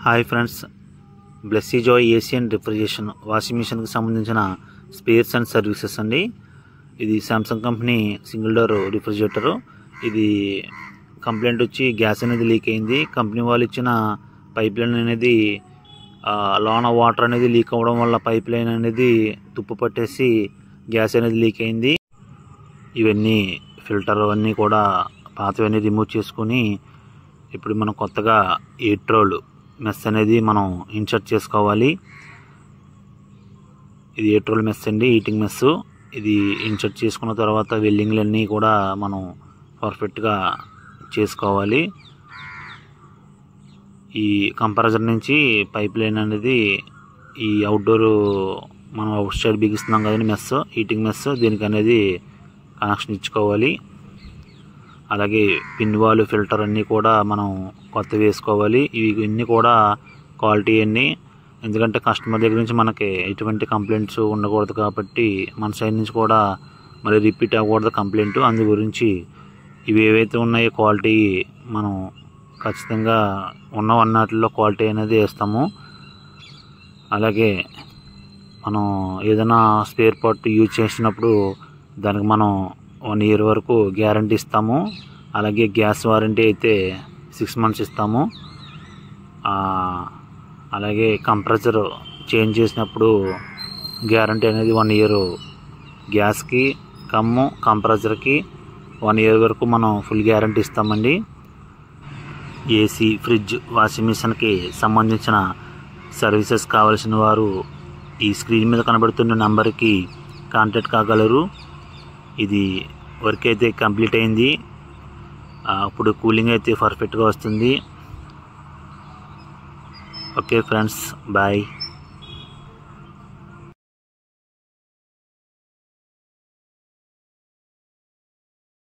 Hi friends, Blessy Joy AC and refrigeration washing మిషన్కి సంబంధించిన spares and services అండి. ఇది Samsung company single door refrigerator. ఇది కంప్లైంట్ వచ్చి గ్యాస్ అనేది లీక్ అయింది. కంపెనీ వాళ్ళు ఇచ్చిన పైప్ లైన్ అనేది లోన వాటర్ అనేది లీక్ అవ్వడం వల్ల పైప్ లైన్ అనేది తుప్పు పట్టేసి గ్యాస్ అనేది లీక్ అయింది. ఇవన్నీ ఫిల్టర్ అన్నీ కూడా పాతవన్నీ రిమూవ్ చేసుకొని ఇప్పుడు మనం కొత్తగా 8 రోల్ మెస్ అనేది మనం ఇన్సర్ట్ చేసుకోవాలి. ఇది 8 రోల్ మెస్ అండి, హీటింగ్ మెస్. ఇది ఇన్సర్ట్ చేసుకున్న తర్వాత వెల్డింగ్లన్నీ కూడా మనం పర్ఫెక్ట్గా చేసుకోవాలి. ఈ కంప్రెసర్ నుంచి పైప్ లైన్ అనేది ఈ అవుట్డోర్ మనం అవుట్ సైడ్ బిగిస్తున్నాం కదండి మెస్, హీటింగ్ మెస్, దీనికి అనేది కనెక్షన్ ఇచ్చుకోవాలి. అలాగే పిన్ వాల్ ఫిల్టర్ అన్నీ కూడా మనం కొత్త వేసుకోవాలి. ఇవన్నీ కూడా క్వాలిటీ అన్నీ, ఎందుకంటే కస్టమర్ దగ్గర నుంచి మనకి ఎటువంటి కంప్లైంట్స్ ఉండకూడదు కాబట్టి మన సైడ్ నుంచి కూడా మరి రిపీట్ అవ్వకూడదు కంప్లైంట్. అందు గురించి ఇవి ఏవైతే ఉన్నాయో క్వాలిటీ మనం ఖచ్చితంగా ఉన్నవన్నట్లో క్వాలిటీ అనేది వేస్తాము. అలాగే మనం ఏదైనా స్పేర్ పార్ట్ యూజ్ చేసినప్పుడు దానికి మనం 1 ఇయర్ వరకు గ్యారంటీ ఇస్తాము. అలాగే గ్యాస్ వారంటీ అయితే 6 మంత్స్ ఇస్తాము. అలాగే కంప్రెసర్ చేంజ్ చేసినప్పుడు గ్యారంటీ అనేది 1 ఇయర్ గ్యాస్కి కంప్రెసర్కి 1 ఇయర్ వరకు మనం ఫుల్ గ్యారంటీ ఇస్తామండి. ఏసీ, ఫ్రిడ్జ్, వాషింగ్ మిషన్కి సంబంధించిన సర్వీసెస్ కావాల్సిన వారు ఈ స్క్రీన్ మీద కనబడుతున్న నెంబర్కి కాంటాక్ట్ కాగలరు. ఇది వర్క్ అయితే కంప్లీట్ అయింది. ఇప్పుడు కూలింగ్ అయితే పర్ఫెక్ట్గా వస్తుంది. Okay friends, bye.